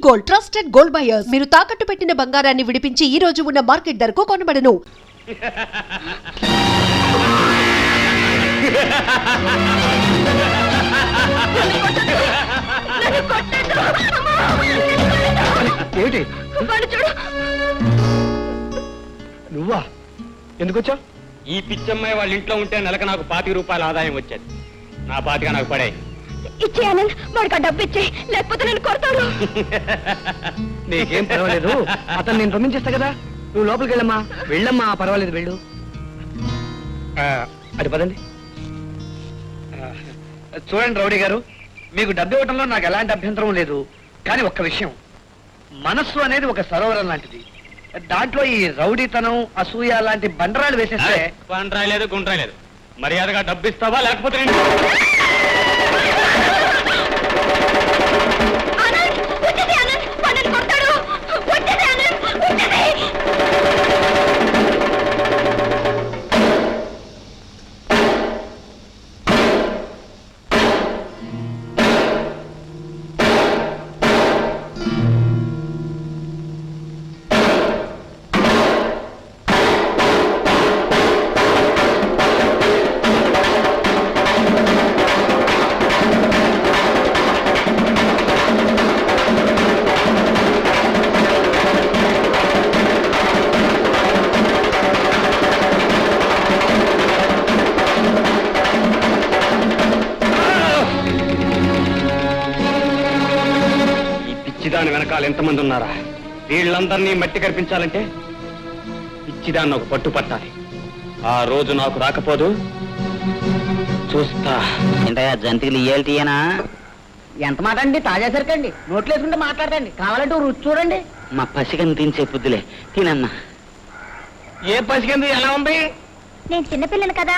Gold, trusted gold buyers. మీరు తాకట్టు పెట్టిన బంగారాన్ని విడిపించి ఈ రోజు ఉన్న మార్కెట్ ధరకు కొనబడను. ఏమిటి నువ్వా? ఎందుకు వచ్చావు? ఈ పిచ్చమ్మాయి వాళ్ళ ఇంట్లో ఉంటే నెలకు నాకు 25 రూపాయల ఆదాయం వచ్చేది. నా 25 నాకు పడే ఇచ్చే ఆనంద్, వాడికి ఆ డబ్బు ఇచ్చే, లేకపోతే నేను కొడతాను. నీకేం పర్వాలేదు, అతను నేను పంపించేస్తా కదా. నువ్వు లోపలికి వెళ్ళమ్మా. వెళ్ళమ్మా, పర్వాలేదు, వెళ్ళు. అది పదండి. చూడండి రౌడీ గారు, మీకు డబ్బు ఇవ్వడంలో నాకు ఎలాంటి అభ్యంతరం లేదు. కానీ ఒక్క విషయం, మనస్సు అనేది ఒక సరోవరం లాంటిది. దాంట్లో ఈ రౌడీతనం, అసూయ లాంటి బండరాలు వేసేస్తే పండ్రాలేదు గుండ్రాలేదు. మర్యాదగా డబ్బు ఇస్తావా లేకపోతే పిచ్చిదాని వెనకాల ఎంతమంది ఉన్నారా? వీళ్ళందరినీ మట్టి కనిపించాలంటే పిచ్చిదాన్ని ఒక పట్టు పట్టాలి. ఆ రోజు నాకు రాకపోదు, చూస్తా. ఏంటయ్యా జంతికలు ఇయ్యాలిటీయేనా? ఎంత మాట అండి, తాజా సరికండి. నోట్లు వేసుకుంటే మాట్లాడదండి, కావాలంటే రుచి చూడండి. మా పసికని తినిసే బుద్ధిలే, తినన్నా. ఏ పసికింది? ఎలా ఉంది? నేను చిన్నపిల్లని కదా,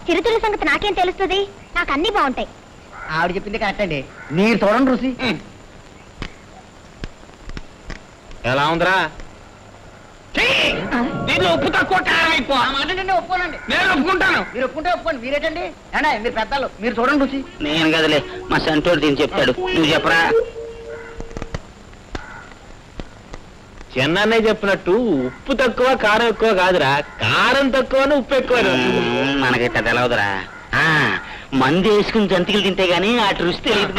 చిరుతిళ్ళ సంగతి నాకేం తెలుస్తుంది? నాకు అన్ని బాగుంటాయి. ఆవిడ చెప్పింది కరెక్ట్ అండి. మీరు చూడండి రుచి. ఎలా ఉందిరా? దీంట్లో ఉప్పు తక్కువ, కారం ఎక్కువ. ఆ మాట నేను ఒప్పుకోనండి. నేను ఒప్పుకుంటాను. మీరు ఒప్పుకుంటే ఒప్పుకోండి. మీరేటండి ఏనా? మీరు పెద్దలు, మీరు చూడండి రుచి. నేను కదలే, మా సంటోడు తిని చెప్తాడు. నువ్వు చెప్పరా? చెన్నన్నయ్య చెప్పినట్టు ఉప్పు తక్కువ కారం ఎక్కువ కాదురా, కారం తక్కువ ఉప్పు ఎక్కువ. మనకిట్ట తెలవదురా. మంది వేసుకుని జంతికలు తింటే గానీ అటు రుచి తెలియదు.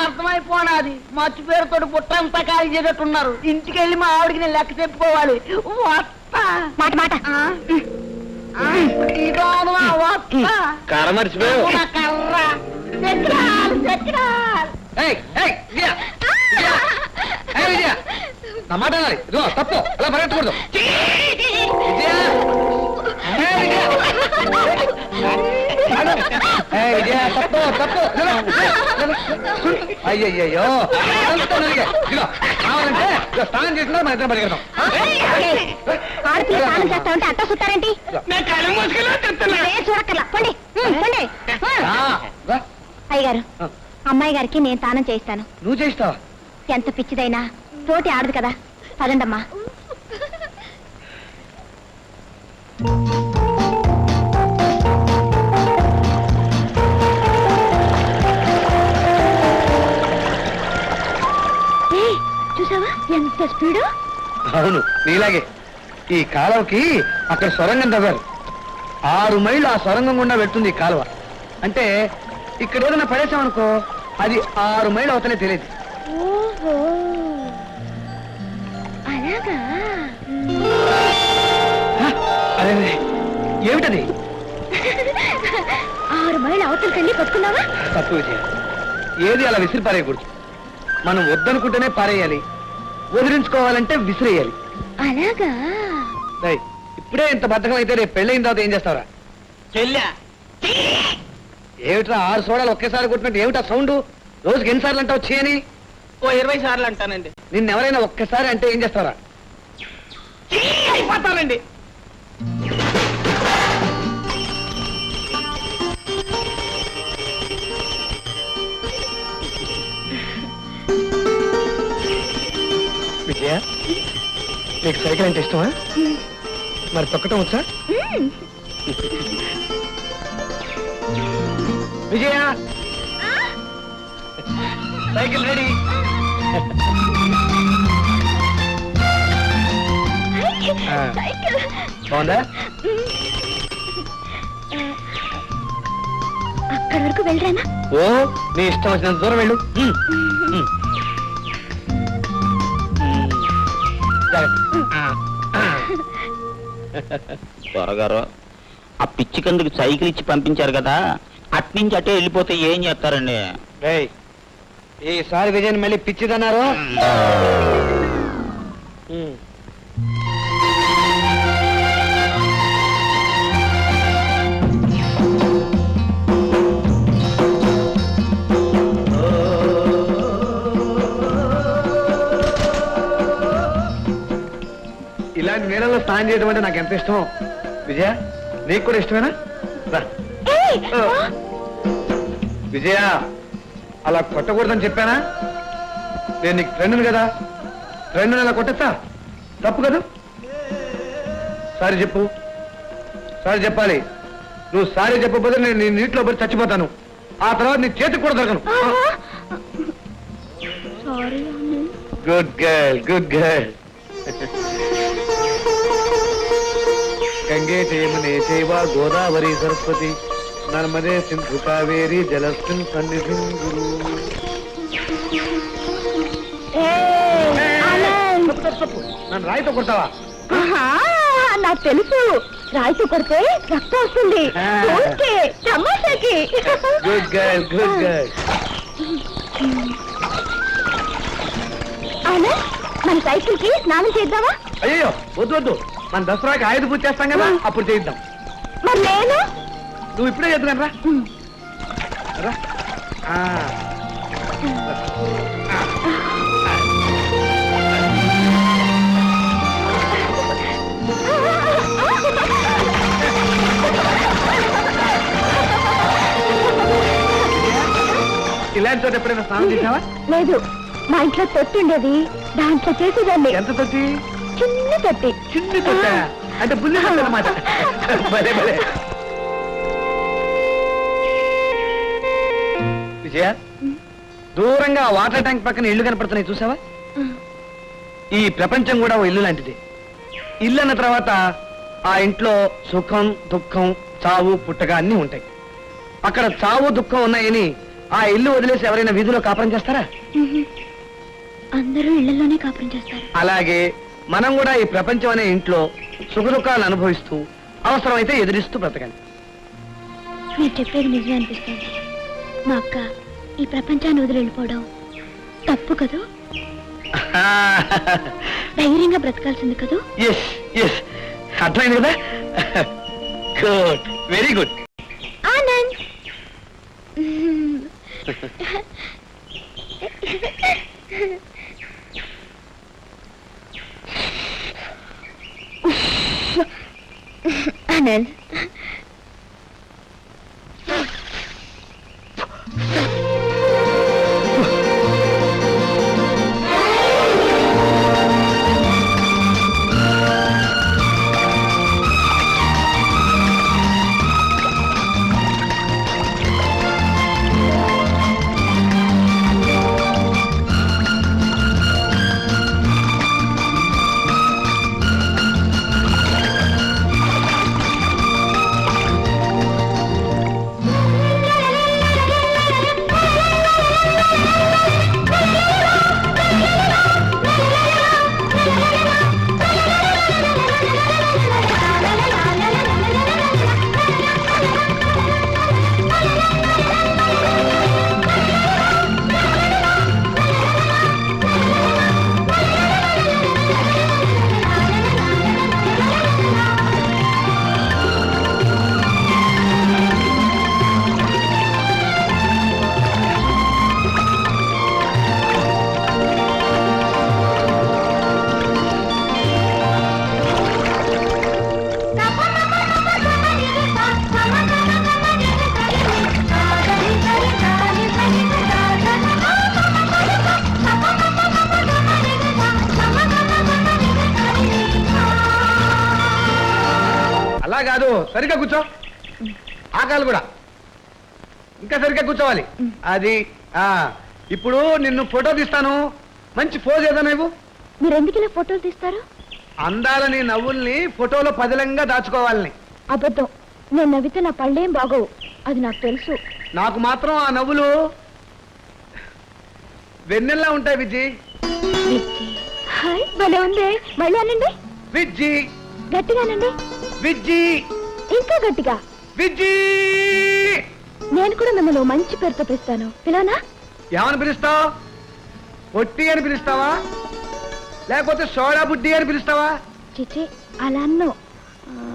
అర్థమైపోనాది. మర్చి పేరుతో బుట్టంతా ఖాళీ చేసేట్టున్నారు. ఇంటికి వెళ్ళి మా ఆవిడికి నేను లెక్క చెప్పుకోవాలి. వస్తా. మాట మాట. ఇదోను వస్తా. కారం మర్చిపోయావు. కర్ర చక్రాలు చక్రాలు. టమాటా ఇదిగో తప్పు, అలా పరిగెట్టకూడదు. విజయ తప్పు తప్పు. అయ్యయ్యో, కావాలంటే స్నానం చేసినా మన ఇద్దరం పరిగెడతాం. ఆడపిల్ల స్నానం చేస్తా ఉంటే అట్ట సుట్టారేంటి? చూడక్కర్లా, పండి పండి. అయ్యగారు, అమ్మాయి గారికి నేను స్నానం చేయిస్తాను. నువ్వు చేస్తావా? ఎంత పిచ్చిదైనా తోటి ఆడదు కదా. పదండమ్మా. చూసావా ఎంత స్పీడు? అవును, నీలాగే. ఈ కాలువకి అక్కడ సొరంగం తవ్వారు. 6 మైళ్ళు ఆ సొరంగం గుండా పెడుతుంది ఈ కాలువ. అంటే ఇక్కడ ఏదైనా పడేసామనుకో, అది 6 మైళ్ళు అవతలే తెలియదు. ఓహో, అలాగా? అదే ఏమిటది? 6 మైళ్ళ అవతలకెళ్ళి పట్టుకున్నావా? తప్పు విజయ, ఏది అలా విసిరి పారేయకూడదు. మనం వద్దనుకుంటేనే పారేయాలి, వదిలించుకోవాలంటే విసిరేయాలి. అలాగా? ఇప్పుడే ఇంత బద్ధకం అయితే రేపు పెళ్ళైన తర్వాత ఏం చేస్తావురా? ఏమిట్రా 6 సోడాలు ఒకేసారి కొట్టినట్టు? ఏమిటా సౌండ్? రోజుకి ఎన్నిసార్లు అంటావు చేయని? ఓ 20 సార్లు అంటానండి. నిన్నెవరైనా ఒక్కసారి అంటే ఏం చేస్తావురా? అయిపోతానండి. విజయ, నీకు సైకిల్ అంటే ఇష్టమా? మరి తొక్కటం వచ్చా? విజయ సైకిల్ రెడీ. బాగుందా? అక్కడి వరకు వెళ్ళరానా? ఓ నీ ఇష్టం వచ్చినంత దూరం వెళ్ళు. త్వరగారు ఆ పిచ్చి కందుకు సైకిల్ ఇచ్చి పంపించారు కదా, అట్నుంచి అటే వెళ్ళిపోతే ఏం చేస్తారండి? ఏయ్, ఈసారి విజయన్ మళ్ళీ పిచ్చిదన్నారు. ఇలాంటి నీళ్ళలో స్నానం చేయడం అంటే నాకు ఎంత ఇష్టం. విజయ, నీకు కూడా ఇష్టమేనా? రా. విజయ, అలా కొట్టకూడదని చెప్పానా? నేను నీకు ఫ్రెండ్ని కదా, ఫ్రెండ్ని అలా కొట్టచ్చా? తప్పు కదా? సారీ చెప్పు. సారీ చెప్పాలి. నువ్వు సారీ చెప్పకపోతే నేను నీ నీటిలో పడి చచ్చిపోతాను. ఆ తర్వాత నీ చేతికి కూడా దొరకను. Good girl, good girl. గంగే జయమునే చైవ గోదావరి సరస్వతి నర్మదే సింధు కావేరి జలస్మిన్ సన్నిధిం గురు. నన్ను రాయితో కొడతావా? నాకు తెలుసు, రాయితో కొడితే రక్తం వస్తుంది. తమాషాకి. Good girl, good girl. అవునా, మన సైకిల్ కి స్నానం చేద్దామా? అయ్యో వద్దు వద్దు, మన దసరాకి ఆయుధ పూజ చేస్తాం కదా, అప్పుడు చేయిద్దాం. మరి నేను నువ్వు ఇప్పుడే చేద్దాం. రా రా. ఇలాంటి చోట ఎప్పుడైనా స్నానం చేసావా? లేదు, మా ఇంట్లో తొట్టి ఉండేది, దాంట్లో చేసేదాన్ని. ఎంత తొట్టి? చిన్న తొట్టి. చిన్న తొట్ట అంటే బుల్లి అన్నమాట. భలే భలే. విజయ, దూరంగా వాటర్ ట్యాంక్ పక్కన ఇల్లు కనపడుతున్నాయి, చూసావా? ఈ ప్రపంచం కూడా ఓ ఇల్లు లాంటిది. ఇల్లు అన్న తర్వాత ఆ ఇంట్లో సుఖం దుఃఖం చావు పుట్టగా అన్నీ ఉంటాయి. అక్కడ చావు దుఃఖం ఉన్నాయని ఆ ఇల్లు వదిలేసి ఎవరైనా వీధిలో కాపురం చేస్తారా? అందరూ ఇళ్లలోనే కాపురం చేస్తారు. అలాగే మనం కూడా ఈ ప్రపంచం అనే ఇంట్లో సుఖ దుఃఖాలను అనుభవిస్తూ అవసరమైతే ఎదురిస్తూ బ్రతకండి. మీరు చెప్పేది నిజమే అనిపిస్తుంది. మా అక్క ఈ ప్రపంచాన్ని వదిలి వెళ్ళిపోవడం తప్పు కదూ? ధైర్యంగా బ్రతకాల్సింది కదూ? ఎస్ ఎస్, అర్థమైంది కదా? Good, very good. Anand. Anand, అలా కాదు, సరిగ్గా కూర్చో. ఆకాలు కూడా ఇంకా సరిగ్గా కూర్చోవాలి. అది ఇప్పుడు నిన్ను ఫోటో తీస్తాను. మంచి పోజ్ ఏదో నువ్వు. మీరు ఎందుకు ఇలా ఫోటోలు తీస్తారు? అందాలని నవ్వుల్ని ఫోటోలో పదిలంగా దాచుకోవాలని. అబద్ధం. నేను నవ్వితే నా పళ్ళేం బాగోవు, అది నాకు తెలుసు. నాకు మాత్రం ఆ నవ్వులు వెన్నెల్లా ఉంటాయి విజ్జి. హాయ్, భలే ఉంది. మళ్ళీ అనండి. విజ్జి. గట్టిగానండి. విజ్జి. ఇంకా గట్టిగా. విజ్జి. నేను కూడా మిమ్మల్ని మంచి పేరుతో పిలుస్తాను. పిలవనా? ఏమని పిలుస్తావు? పొట్టి అని పిలుస్తావా, లేకపోతే సోడా బుడ్డి అని పిలుస్తావా? చిచి, అలా అన్నో.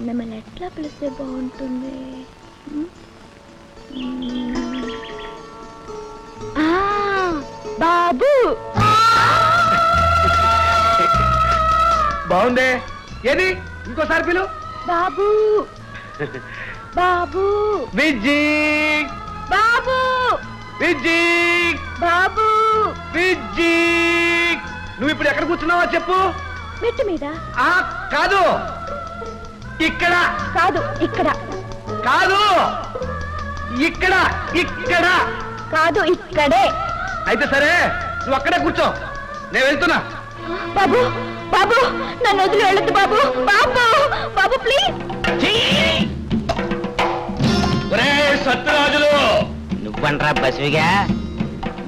మిమ్మల్ని ఎట్లా పిలిస్తే బాగుంటుంది? బాబు. బాగుందే. ఏది ఇంకోసారి పిలు. బాబు. బాబు. విజ్జి. బాబు. విజ్జి. బాబు. విజ్జి. నువ్వు ఇప్పుడు ఎక్కడ కూర్చున్నావో చెప్పు. మెట్టు మీద. కాదు, ఇక్కడ. కాదు, ఇక్కడ. కాదు, ఇక్కడ. ఇక్కడ కాదు, ఇక్కడే. అయితే సరే, నువ్వు అక్కడే కూర్చో, నేను వెళ్తున్నా. బాబు, బాబు, నన్ను వదిలి వెళ్ళొద్దు బాబు. బాబు, బాబు ప్లీజ్. సత్యరాజులు, నువ్వంట్రా బసివిగా?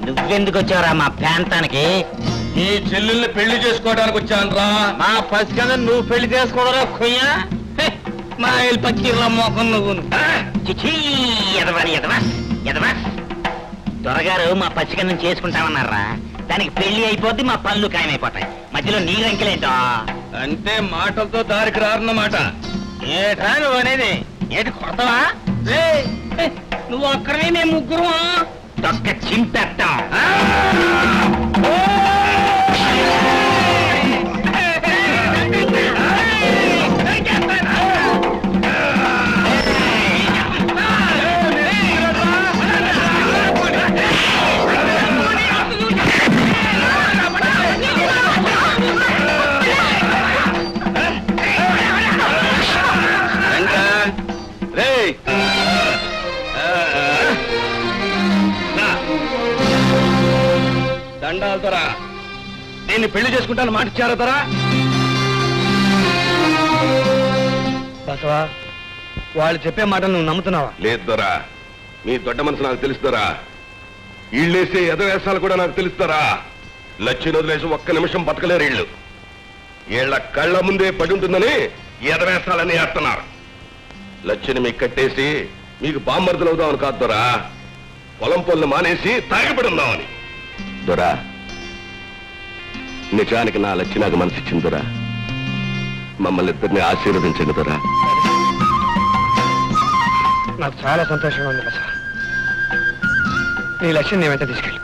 నువ్వెందుకు వచ్చావురా మా ప్రాంతానికి? నీ చెల్లెల్ని పెళ్లి చేసుకోవడానికి వచ్చానురా. మా ఫస్ట్ కదా నువ్వు పెళ్లి చేసుకోవరా కొయ్యా? మా పక్కీర్ల మోకం నువ్వు. చిచి, ఎదవని ఎదవా ఎదవా. దొరగారు మా పసికన్నం చేసుకుంటామన్నారా? దానికి పెళ్లి అయిపోద్ది, మా పళ్ళు ఖాయమైపోతాయి. మధ్యలో నీ రంకెలేంటో. అంటే మాటలతో దారికి రారన్నమాట. ఏటా నువ్వు అనేది? ఏటి కొడతావా? నువ్వు అక్కడే మేము ముగ్గురు తొక్క చింపెట్టాం. దండాలు దొరా. దీన్ని పెళ్లి చేసుకుంటాను మాట ఇచ్చారా దొరా? బసవా, వాళ్ళు చెప్పే మాటలు నువ్వు నమ్ముతున్నావా? లేదు దొరా, మీ దొడ్డ మనసు నాకు తెలుస్తారా. వీళ్ళేసే ఎదవేశాలు కూడా నాకు తెలుస్తారా. లచ్చిని వదిలేసి ఒక్క నిమిషం బతకలేరు వీళ్ళు. వీళ్ళ కళ్ళ ముందే పడి ఉంటుందని ఎదవేశాలని వేస్తున్నారు. లచ్చిని మీకు కట్టేసి మీకు బామ్మర్దులు అవుదామని కాదు దొరా, పొలం పనులు మానేసి తాగిపడి ఉందామని. దొరా, నిజానికి నా లచ్చి నాకు మనసిచ్చింది దొరా. మమ్మల్ని ఇద్దరిని ఆశీర్వదించండి దొరా. నాకు చాలా సంతోషంగా ఉంది బసవా. నీ లక్ష్యం నీ వెంట తీసుకెళ్ళి.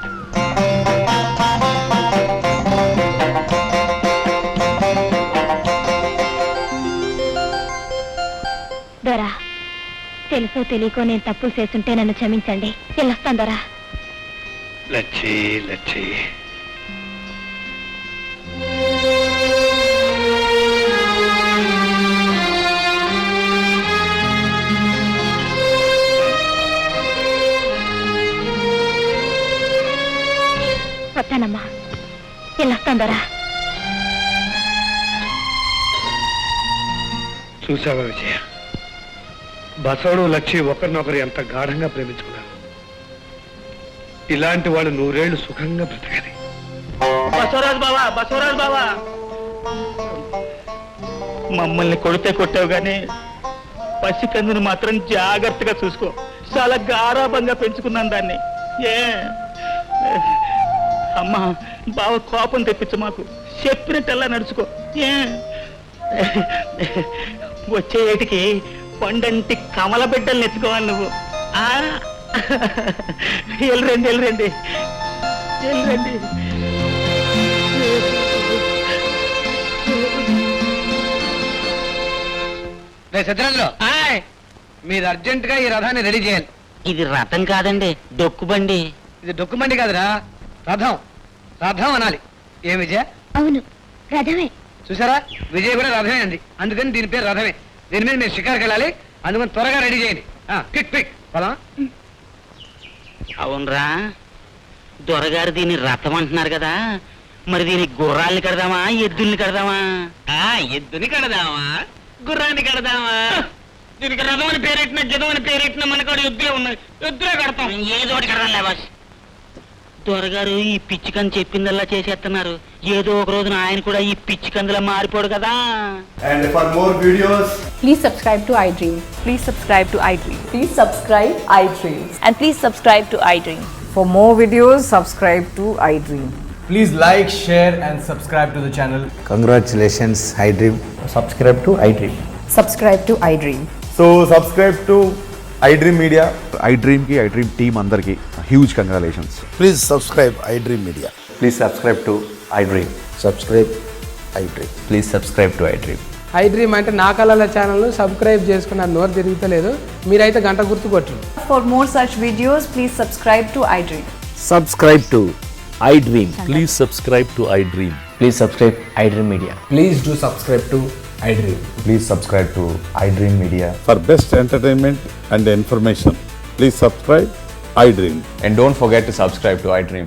దొరా, తెలుసో తెలియకో నేను తప్పులు చేస్తుంటే నన్ను క్షమించండి. వెళ్ళొస్తాను దొరా. లచ్చి లచ్చి. వస్తానమ్మా, వెళ్ళొస్తాను దొరా. చూసావా విజయ, బసవుడు లక్ష్మి ఒకరినొకరు ఎంత గాఢంగా ప్రేమించుకున్నారు. ఇలాంటి వాళ్ళు 100 ఏళ్ళు సుఖంగా బ్రతకాలి. బసవరాజు బావా, బసవరాజు బావా, మమ్మల్ని కొడితే కొట్టావు గానీ పసికందుని మాత్రం జాగ్రత్తగా చూసుకో. చాలా గారాబంగా పెంచుకున్నాను దాన్ని. ఏ అమ్మా, బావ కోపం తెప్పించు మాకు. చెప్పినట్టల్లా నడుచుకో. ఏ వచ్చే ఏటికి పండంటి కమల బిడ్డల్ని ఎత్తుకోవాలి నువ్వు. వెళ్ళరండి వెళ్ళరండి వెళ్ళరండి. సత్యరాజులో మీరు అర్జెంట్ గా ఈ రథాన్ని రెడీ చేయాలి. ఇది రథం కాదండి, డొక్కుబండి. ఇది డొక్కుబండి కాదురా, రథం. రథం అనాలి. ఏం విజయ? అవును, రథమే. చూసారా, విజయ్ కూడా రథమే అండి. అందుకని దీని పేరు రథమే. దీని మీద మీరు షికారుకి వెళ్ళాలి. అందుకని త్వరగా రెడీ చేయండి. క్విక్ క్విక్ పదా. అవునరా, దొరగారు దీన్ని రథం అంటున్నారు కదా, మరి దీనికి గుర్రాల్ని కడదామా ఎద్దుల్ని కడదామా? ఎద్దుని కడదామా గుర్రాన్ని కడదామా? దీనికి రథం అని పేరెట్టిన గిదం అని పేరెట్టిన మనకాడు ఎద్దులే ఉన్నాయి, ఎద్దులే కడతాం. ఏదో ఒకటి కడదాంలే బాస్. దొరగారు ఈ పిచ్చికని చెప్పిందల్లా చేసేస్తున్నారు, ఏదో ఒక రోజున ఆయన కూడా ఈ పిచ్చికందులా మారిపోడు కదా. And for more videos, Please subscribe to iDream. Please subscribe to iDream. Please subscribe iDream. And please subscribe to iDream. For more videos, subscribe to iDream. please like, share and subscribe to the channel. Congratulations, iDream. Subscribe to iDream. Subscribe to iDream. So subscribe to iDream Media. iDream ki iDream team andarki huge congratulations. Please subscribe I dream media. Please subscribe to iDream. Subscribe I dream. Please subscribe to iDream. iDream అంటే నా కళల ఛానల్ను subscribe చేసుకున్న నోరు తిరుగుతలేదు, మీరైతే గంట గుర్తు కొట్టండి. For more such videos, please subscribe to iDream. Subscribe to iDream. Please subscribe to iDream. Please subscribe iDream Media. Please do subscribe to iDream. Please subscribe to iDream Media. For best entertainment and information, please subscribe iDream. And don't forget to subscribe to iDream.